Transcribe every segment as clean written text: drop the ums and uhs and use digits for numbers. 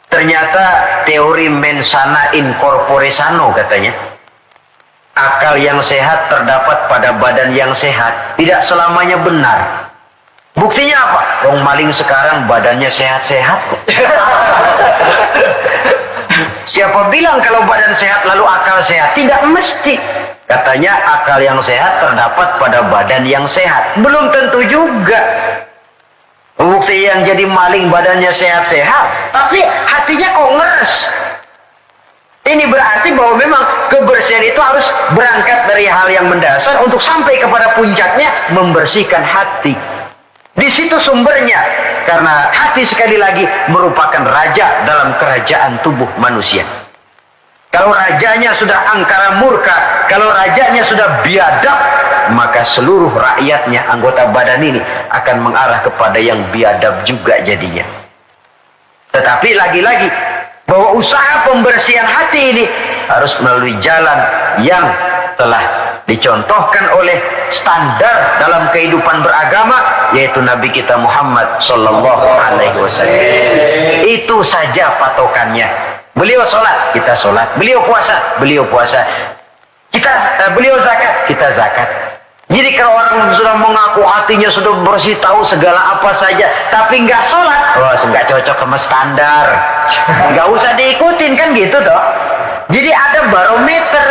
Ternyata teori mens sana in corpore sano katanya. Akal yang sehat terdapat pada badan yang sehat. Tidak selamanya benar. Buktinya apa? Wong maling sekarang badannya sehat-sehat kok. Siapa bilang kalau badan sehat lalu akal sehat? Tidak mesti. Katanya akal yang sehat terdapat pada badan yang sehat. Belum tentu juga. Bukti yang jadi maling badannya sehat-sehat, tapi hatinya kok ngeres. Ini berarti bahwa memang kebersihan itu harus berangkat dari hal yang mendasar untuk sampai kepada puncaknya membersihkan hati. Di situ sumbernya. Karena hati sekali lagi merupakan raja dalam kerajaan tubuh manusia. Kalau rajanya sudah angkara murka, kalau rajanya sudah biadab, maka seluruh rakyatnya, anggota badan ini akan mengarah kepada yang biadab juga jadinya. Tetapi lagi-lagi, bahwa usaha pembersihan hati ini harus melalui jalan yang telah dicontohkan oleh standar dalam kehidupan beragama, yaitu Nabi kita Muhammad Sallallahu Alaihi Wasallam. Itu saja patokannya. Beliau sholat, kita sholat. Beliau puasa, beliau puasa. Beliau zakat, kita zakat. Jadi kalau orang sudah mengaku hatinya sudah bersih, tahu segala apa saja, tapi nggak sholat, wah nggak cocok sama standar. Nggak usah diikutin kan gitu toh. Jadi ada barometer.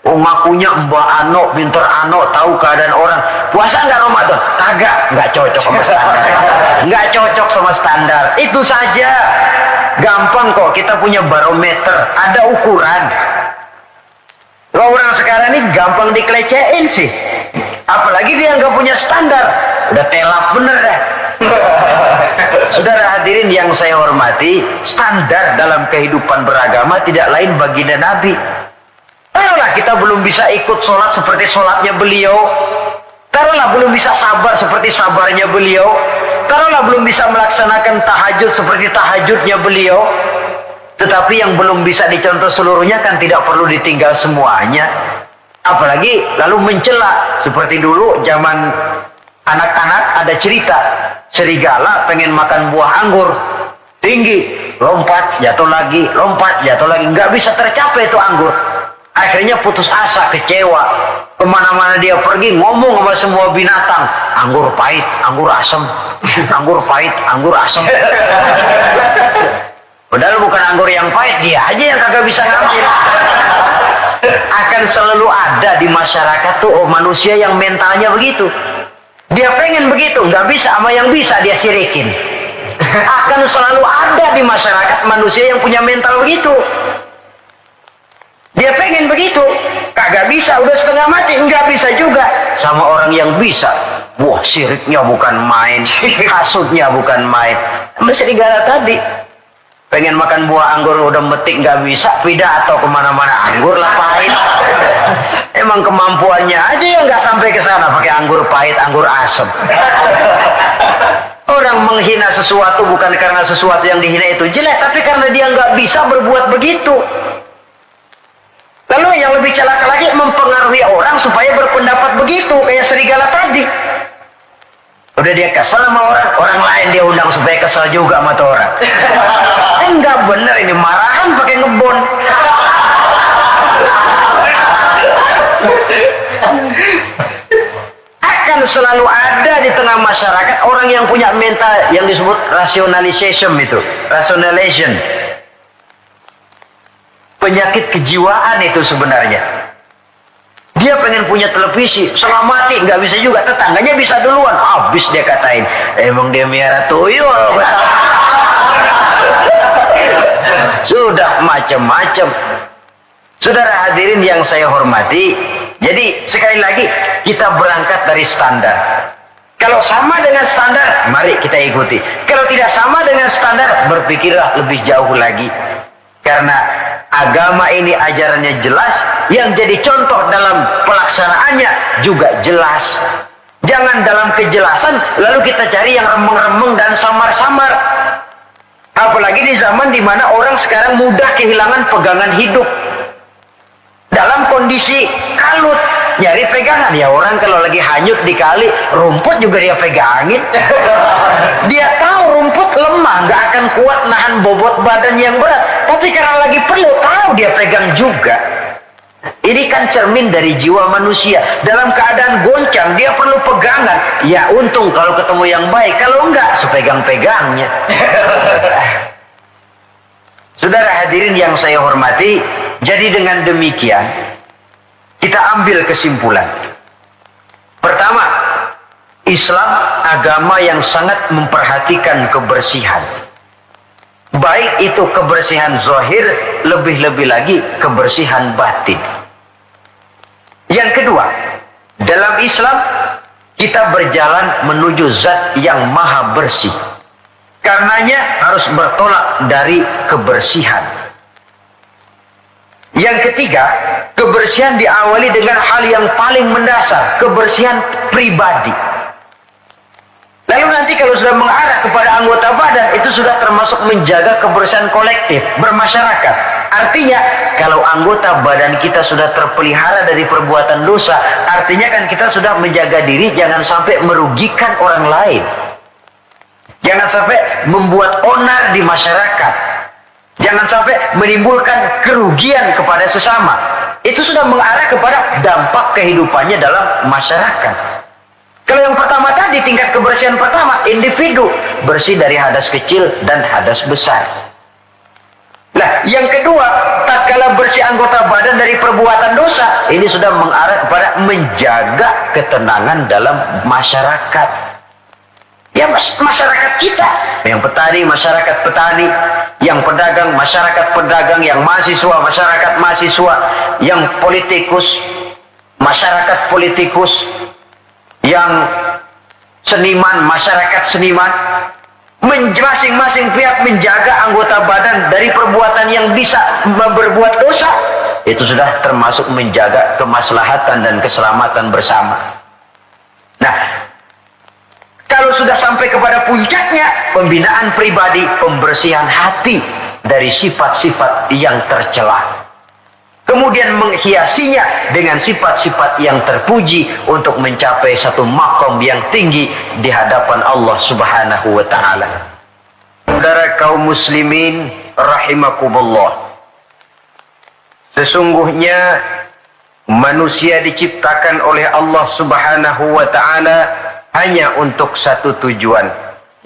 Oh ngakunya Mbak Ano, pinter Ano, tahu keadaan orang. Puasa nggak Ramadan? Kagak, nggak cocok sama standar. Nggak cocok sama standar. Itu saja. Gampang kok, kita punya barometer, ada ukuran. Kalau orang sekarang ini gampang dikelecehin sih. Apalagi dia nggak punya standar. Udah telap bener dah. Saudara hadirin yang saya hormati, standar dalam kehidupan beragama tidak lain baginda Nabi. Taruhlah kita belum bisa ikut sholat seperti sholatnya beliau. Taruhlah belum bisa sabar seperti sabarnya beliau. Taruhlah belum bisa melaksanakan tahajud seperti tahajudnya beliau. Tetapi yang belum bisa dicontoh seluruhnya kan tidak perlu ditinggal semuanya. Apalagi lalu mencela. Seperti dulu zaman anak-anak ada cerita. Serigala pengen makan buah anggur. Tinggi. Lompat, jatuh lagi. Lompat, jatuh lagi. Nggak bisa tercapai itu anggur. Akhirnya putus asa, kecewa. Kemana-mana dia pergi ngomong sama semua binatang. Anggur pahit, anggur asem. Anggur pahit, anggur asem. Padahal bukan anggur yang pahit, dia aja yang kagak bisa ngambil. Akan selalu ada di masyarakat tuh manusia yang mentalnya begitu. Dia pengen begitu, nggak bisa sama yang bisa dia sirikin. Akan selalu ada di masyarakat manusia yang punya mental begitu. Dia pengen begitu, kagak bisa, udah setengah mati, nggak bisa juga. Sama orang yang bisa, wah siriknya bukan main, hasutnya bukan main. Sama serigala tadi, pengen makan buah anggur udah metik nggak bisa, pidato kemana-mana anggur lah pahit. Emang kemampuannya aja yang nggak sampai ke sana pakai anggur pahit, anggur asem. Orang menghina sesuatu bukan karena sesuatu yang dihina itu jelek, tapi karena dia nggak bisa berbuat begitu. Lalu yang lebih celaka lagi mempengaruhi orang supaya berpendapat begitu kayak serigala tadi. Udah dia kesel sama orang, orang lain dia undang supaya kesel juga sama tuh orang. Enggak bener ini marahan pakai ngebon. Akan selalu ada di tengah masyarakat orang yang punya mental yang disebut rationalization itu, rationalization. Penyakit kejiwaan itu sebenarnya. Dia pengen punya televisi, setengah mati, nggak bisa juga. Tetangganya bisa duluan, habis dia katain. Emang dia miara tuyul. Sudah macam-macam. Saudara hadirin yang saya hormati, jadi sekali lagi kita berangkat dari standar. Kalau sama dengan standar, mari kita ikuti. Kalau tidak sama dengan standar, berpikirlah lebih jauh lagi. Karena agama ini ajarannya jelas, yang jadi contoh dalam pelaksanaannya juga jelas. Jangan dalam kejelasan lalu kita cari yang remeng-remeng dan samar-samar. Apalagi di zaman dimana orang sekarang mudah kehilangan pegangan hidup. Dalam kondisi kalut, nyari pegangan. Ya orang kalau lagi hanyut di kali, rumput juga dia pegangin. Dia tahu rumput lemah, nggak akan kuat nahan bobot badan yang berat. Tapi karena lagi perlu, tahu dia pegang juga. Ini kan cermin dari jiwa manusia. Dalam keadaan goncang, dia perlu pegangan. Ya untung kalau ketemu yang baik. Kalau enggak, sepegang-pegangnya. Saudara hadirin yang saya hormati, jadi dengan demikian, kita ambil kesimpulan. Pertama, Islam agama yang sangat memperhatikan kebersihan. Baik itu kebersihan zahir, lebih-lebih lagi kebersihan batin. Yang kedua, dalam Islam kita berjalan menuju zat yang maha bersih. Karenanya harus bertolak dari kebersihan. Yang ketiga, kebersihan diawali dengan hal yang paling mendasar, kebersihan pribadi. Lalu nanti kalau sudah mengarah kepada anggota badan, itu sudah termasuk menjaga kebersihan kolektif, bermasyarakat. Artinya, kalau anggota badan kita sudah terpelihara dari perbuatan dosa, artinya kan kita sudah menjaga diri, jangan sampai merugikan orang lain. Jangan sampai membuat onar di masyarakat. Jangan sampai menimbulkan kerugian kepada sesama. Itu sudah mengarah kepada dampak kehidupannya dalam masyarakat. Kalau yang pertama tadi, tingkat kebersihan pertama, individu bersih dari hadas kecil dan hadas besar. Nah, yang kedua, tatkala bersih anggota badan dari perbuatan dosa, ini sudah mengarah kepada menjaga ketenangan dalam masyarakat. Ya, masyarakat kita, yang petani, masyarakat petani, yang pedagang, masyarakat pedagang, yang mahasiswa, masyarakat mahasiswa, yang politikus, masyarakat politikus, yang seniman, masyarakat seniman, masing-masing pihak menjaga anggota badan dari perbuatan yang bisa berbuat dosa. Itu sudah termasuk menjaga kemaslahatan dan keselamatan bersama. Nah, kalau sudah sampai kepada puncaknya, pembinaan pribadi, pembersihan hati dari sifat-sifat yang tercela. Kemudian menghiasinya dengan sifat-sifat yang terpuji untuk mencapai satu maqam yang tinggi di hadapan Allah Subhanahu wa ta'ala. Saudara kaum muslimin rahimakumullah, sesungguhnya manusia diciptakan oleh Allah Subhanahu wa ta'ala hanya untuk satu tujuan,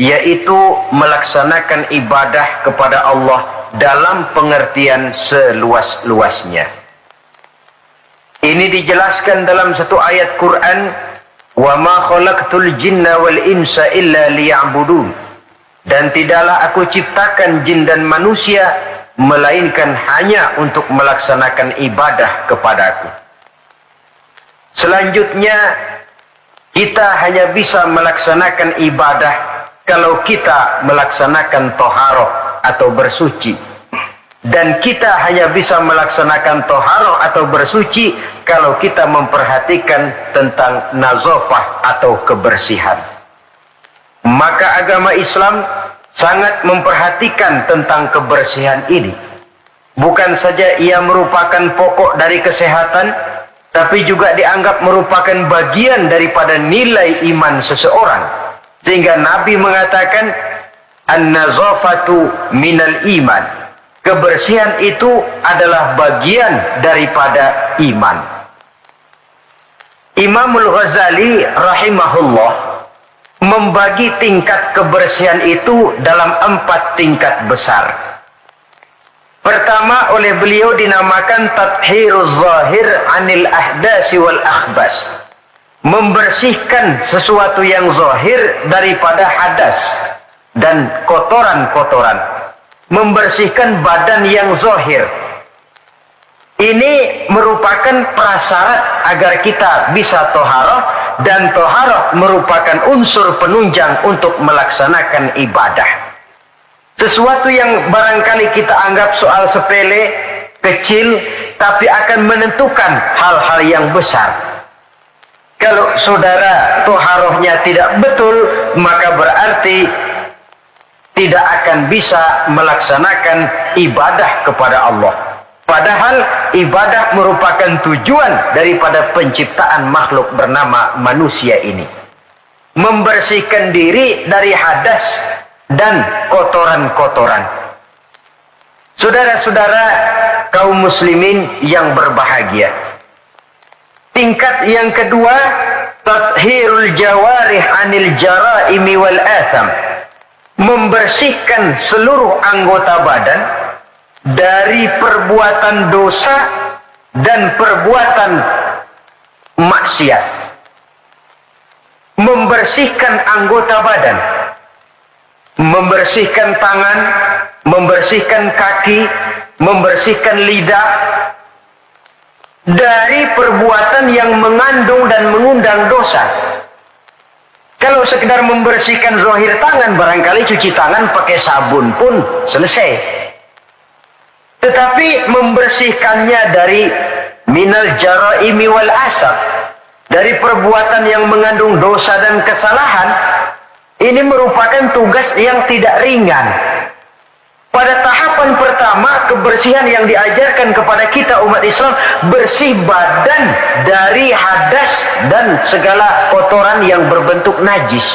yaitu melaksanakan ibadah kepada Allah dalam pengertian seluas-luasnya. Ini dijelaskan dalam satu ayat Quran, "Wa ma khalaqtul jinna wal insa illa liya'budun." Dan tidaklah aku ciptakan jin dan manusia melainkan hanya untuk melaksanakan ibadah kepadaku. Selanjutnya, kita hanya bisa melaksanakan ibadah kalau kita melaksanakan toharoh atau bersuci. Dan kita hanya bisa melaksanakan toharoh atau bersuci kalau kita memperhatikan tentang nazafah atau kebersihan. Maka agama Islam sangat memperhatikan tentang kebersihan ini. Bukan saja ia merupakan pokok dari kesehatan, tapi juga dianggap merupakan bagian daripada nilai iman seseorang. Sehingga Nabi mengatakan, "An-nazafatu minal iman." Kebersihan itu adalah bagian daripada iman. Imamul Ghazali rahimahullah membagi tingkat kebersihan itu dalam 4 tingkat besar. Pertama, oleh beliau dinamakan tathhiruz zahir anil ahdasi wal akhbas. Membersihkan sesuatu yang zahir daripada hadas dan kotoran-kotoran. Membersihkan badan yang zahir. Ini merupakan prasyarat agar kita bisa toharoh, dan toharoh merupakan unsur penunjang untuk melaksanakan ibadah. Sesuatu yang barangkali kita anggap soal sepele, kecil, tapi akan menentukan hal-hal yang besar. Kalau saudara toharohnya tidak betul, maka berarti tidak akan bisa melaksanakan ibadah kepada Allah. Padahal ibadah merupakan tujuan daripada penciptaan makhluk bernama manusia ini. Membersihkan diri dari hadas dan kotoran-kotoran. Saudara-saudara kaum muslimin yang berbahagia. Tingkat yang kedua, tathhirul jawarih anil jaraimi wal atham. Membersihkan seluruh anggota badan dari perbuatan dosa dan perbuatan maksiat. Membersihkan anggota badan, membersihkan tangan, membersihkan kaki, membersihkan lidah dari perbuatan yang mengandung dan mengundang dosa. Kalau sekedar membersihkan zahir tangan, barangkali cuci tangan pakai sabun pun selesai. Tetapi membersihkannya dari minal jaraimi wal asab, dari perbuatan yang mengandung dosa dan kesalahan, ini merupakan tugas yang tidak ringan. Pada tahapan pertama, kebersihan yang diajarkan kepada kita umat Islam, bersih badan dari hadas dan segala kotoran yang berbentuk najis.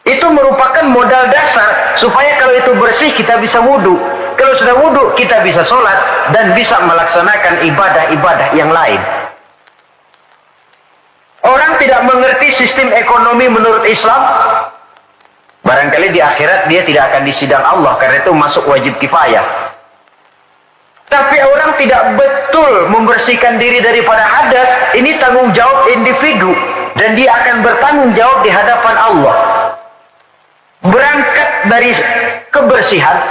Itu merupakan modal dasar supaya kalau itu bersih kita bisa wudhu. Kalau sudah wudhu kita bisa sholat dan bisa melaksanakan ibadah-ibadah yang lain. Orang tidak mengerti sistem ekonomi menurut Islam, barangkali di akhirat dia tidak akan disidang Allah, karena itu masuk wajib kifayah. Tapi orang tidak betul membersihkan diri daripada hadas, ini tanggung jawab individu, dan dia akan bertanggung jawab di hadapan Allah. Berangkat dari kebersihan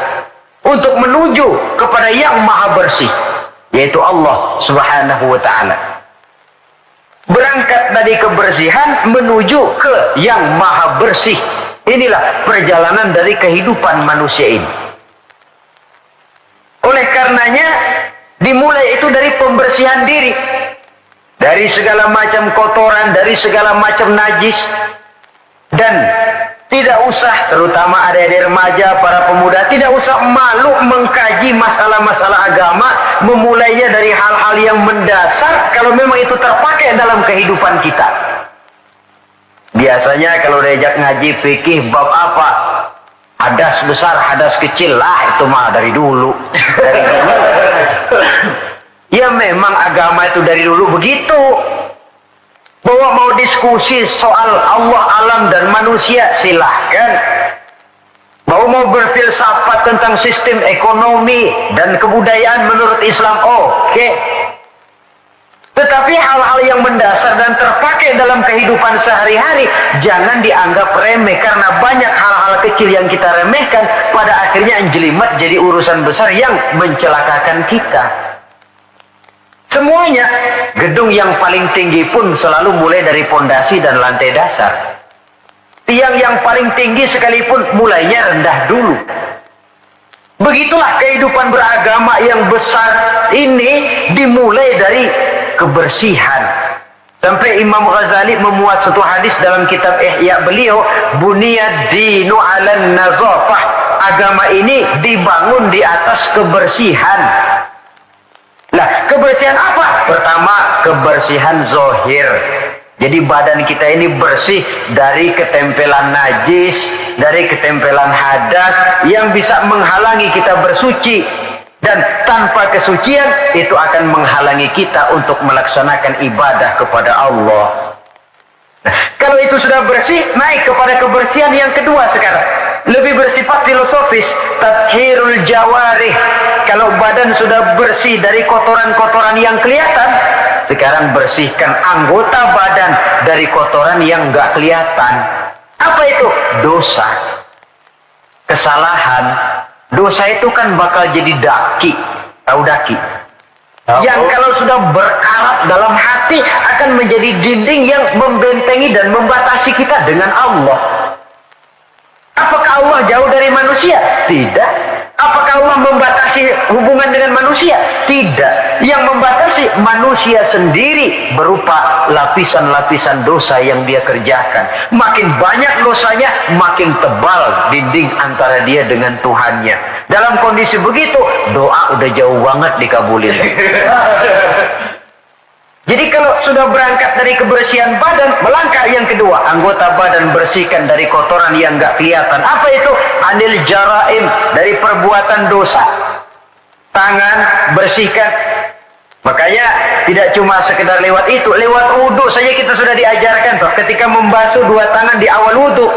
untuk menuju kepada yang maha bersih, yaitu Allah subhanahu wa ta'ala. Berangkat dari kebersihan menuju ke yang maha bersih. Inilah perjalanan dari kehidupan manusia ini. Oleh karenanya, dimulai itu dari pembersihan diri. Dari segala macam kotoran, dari segala macam najis. Dan tidak usah, terutama adik-adik remaja, para pemuda, tidak usah malu mengkaji masalah-masalah agama, memulainya dari hal-hal yang mendasar, kalau memang itu terpakai dalam kehidupan kita. Biasanya kalau diajak ngaji fikih bab apa? Hadas besar, hadas kecil lah, itu mah dari dulu. Dari dulu. Ya memang agama itu dari dulu begitu. Bahwa mau diskusi soal Allah, alam dan manusia, silahkan. Bahwa mau berfilsafat tentang sistem ekonomi dan kebudayaan menurut Islam, oke. Tetapi hal-hal yang mendasar dan terpakai dalam kehidupan sehari-hari jangan dianggap remeh, karena banyak hal-hal kecil yang kita remehkan pada akhirnya menjelimet jadi urusan besar yang mencelakakan kita. Semuanya, gedung yang paling tinggi pun selalu mulai dari pondasi dan lantai dasar. Tiang yang paling tinggi sekalipun mulainya rendah dulu. Begitulah kehidupan beragama yang besar ini dimulai dari kebersihan. Sampai Imam Ghazali memuat satu hadis dalam kitab Ihya beliau, buniyad dinu 'alan nazafah. Agama ini dibangun di atas kebersihan. Lah, kebersihan apa? Pertama, kebersihan zahir. Jadi badan kita ini bersih dari ketempelan najis, dari ketempelan hadas yang bisa menghalangi kita bersuci. Dan tanpa kesucian itu akan menghalangi kita untuk melaksanakan ibadah kepada Allah. Nah, kalau itu sudah bersih, naik kepada kebersihan yang kedua sekarang. Lebih bersifat filosofis, tathhirul jawarih. Kalau badan sudah bersih dari kotoran-kotoran yang kelihatan, sekarang bersihkan anggota badan dari kotoran yang nggak kelihatan. Apa itu? Dosa, kesalahan. Dosa itu kan bakal jadi daki. Tahu daki? Yang kalau sudah berkarat dalam hati akan menjadi dinding yang membentengi dan membatasi kita dengan Allah. Apakah Allah jauh dari manusia? Tidak. Apakah Allah membatasi hubungan dengan manusia? Tidak. Yang membatasi manusia sendiri berupa lapisan-lapisan dosa yang dia kerjakan. Makin banyak dosanya, makin tebal dinding antara dia dengan Tuhannya. Dalam kondisi begitu, doa udah jauh banget dikabulin. Jadi kalau sudah berangkat dari kebersihan badan, melangkah yang kedua, anggota badan bersihkan dari kotoran yang nggak kelihatan. Apa itu? Anil jaraim, dari perbuatan dosa. Tangan bersihkan. Makanya tidak cuma sekedar lewat itu, lewat wudhu saja kita sudah diajarkan tuh. Ketika membasuh dua tangan di awal wudhu,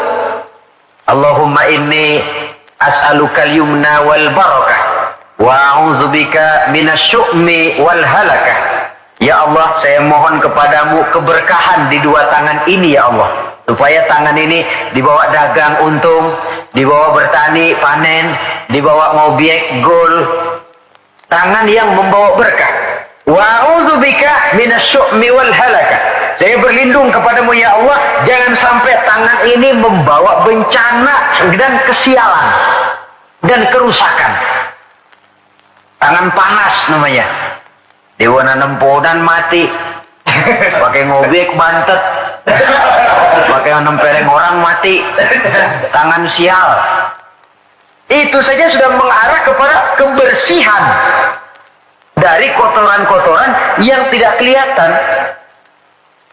Allahumma inni as'alukal yumna wal barakah wa a'udzubika minasyu'mi wal halakah. Ya Allah, saya mohon kepadamu keberkahan di dua tangan ini ya Allah. Supaya tangan ini dibawa dagang untung, dibawa bertani panen, dibawa ngobyek gol. Tangan yang membawa berkah. Wa a'udzubika minasyu'mi wal halakah. Saya berlindung kepadamu ya Allah, jangan sampai tangan ini membawa bencana dan kesialan dan kerusakan. Tangan panas namanya. Dewana nempodan mati, pakai ngobek bantet, pakai nempeleng orang mati, tangan sial. Itu saja sudah mengarah kepada kebersihan dari kotoran-kotoran yang tidak kelihatan.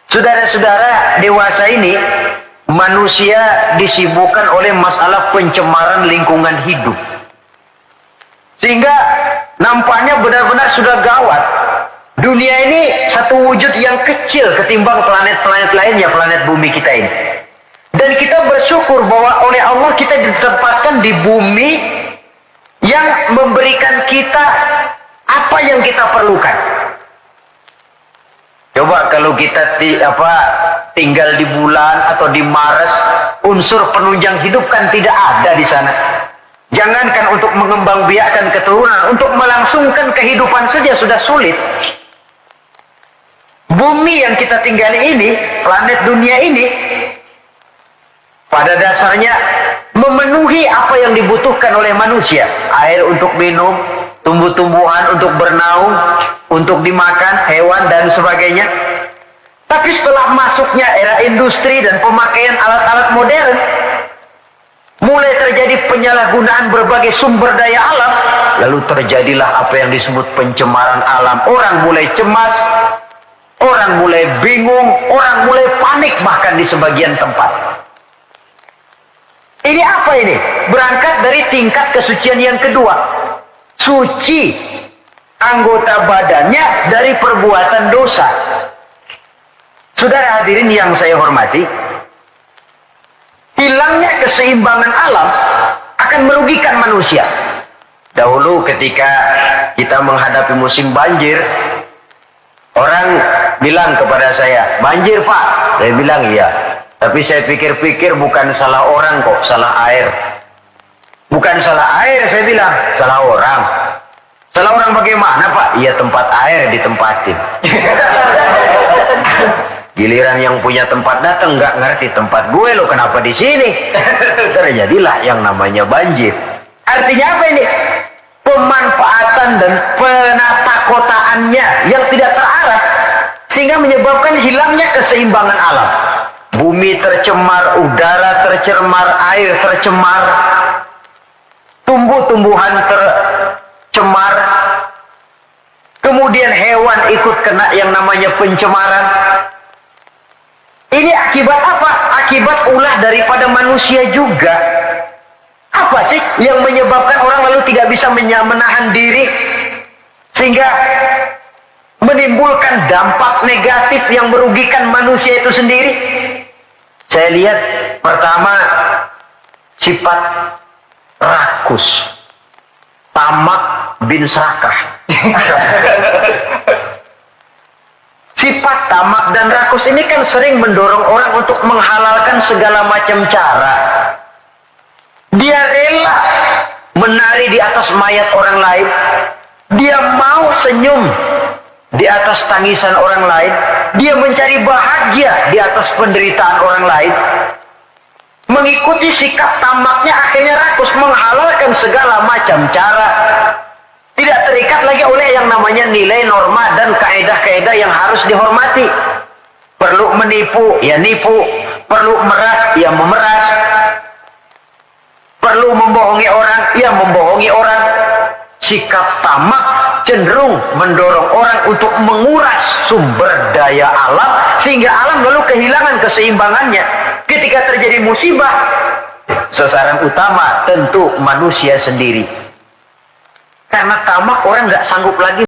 Saudara-saudara dewasa ini, manusia disibukkan oleh masalah pencemaran lingkungan hidup. Sehingga nampaknya benar-benar sudah gawat. Dunia ini satu wujud yang kecil ketimbang planet-planet lainnya, planet bumi kita ini. Dan kita bersyukur bahwa oleh Allah kita ditempatkan di bumi yang memberikan kita apa yang kita perlukan. Coba kalau kita tinggal di bulan atau di Mars, unsur penunjang hidup kan tidak ada di sana. Jangankan untuk mengembangbiakkan keturunan, untuk melangsungkan kehidupan saja sudah sulit. Bumi yang kita tinggali ini, planet dunia ini, pada dasarnya memenuhi apa yang dibutuhkan oleh manusia. Air untuk minum, tumbuh-tumbuhan untuk bernaung, untuk dimakan, hewan dan sebagainya. Tapi setelah masuknya era industri dan pemakaian alat-alat modern, mulai terjadi penyalahgunaan berbagai sumber daya alam, lalu terjadilah apa yang disebut pencemaran alam. Orang mulai cemas, orang mulai bingung, orang mulai panik bahkan di sebagian tempat. Ini apa ini? Berangkat dari tingkat kesucian yang kedua. Suci anggota badannya dari perbuatan dosa. Saudara hadirin yang saya hormati, hilangnya keseimbangan alam akan merugikan manusia. Dahulu ketika kita menghadapi musim banjir, orang bilang kepada saya, banjir Pak. Saya bilang iya. Tapi saya pikir-pikir bukan salah orang kok, salah air. Bukan salah air, saya bilang, salah orang. Salah orang bagaimana Pak? Iya, tempat air ditempatin. Giliran yang punya tempat datang nggak ngerti tempat gue lo kenapa di sini. Terjadilah yang namanya banjir. Artinya apa ini? Pemanfaatan dan penata kotaannya yang tidak terarah sehingga menyebabkan hilangnya keseimbangan alam. Bumi tercemar, udara tercemar, air tercemar, tumbuh-tumbuhan tercemar, kemudian hewan ikut kena yang namanya pencemaran. Ini akibat apa? Akibat ulah daripada manusia juga. Apa sih yang menyebabkan orang lalu tidak bisa menahan diri sehingga menimbulkan dampak negatif yang merugikan manusia itu sendiri? Saya lihat pertama sifat rakus, tamak bin serakah. Sifat tamak dan rakus ini kan sering mendorong orang untuk menghalalkan segala macam cara. Dia rela menari di atas mayat orang lain. Dia mau senyum di atas tangisan orang lain. Dia mencari bahagia di atas penderitaan orang lain. Mengikuti sikap tamaknya akhirnya rakus, menghalalkan segala macam cara. Tidak terikat lagi oleh yang namanya nilai, norma, dan kaedah-kaedah yang harus dihormati. Perlu menipu, ya nipu. Perlu meras, ya memeras. Perlu membohongi orang, ya membohongi orang. Sikap tamak cenderung mendorong orang untuk menguras sumber daya alam, sehingga alam lalu kehilangan keseimbangannya. Ketika terjadi musibah, sasaran utama tentu manusia sendiri. Karena tamak orang nggak sanggup lagi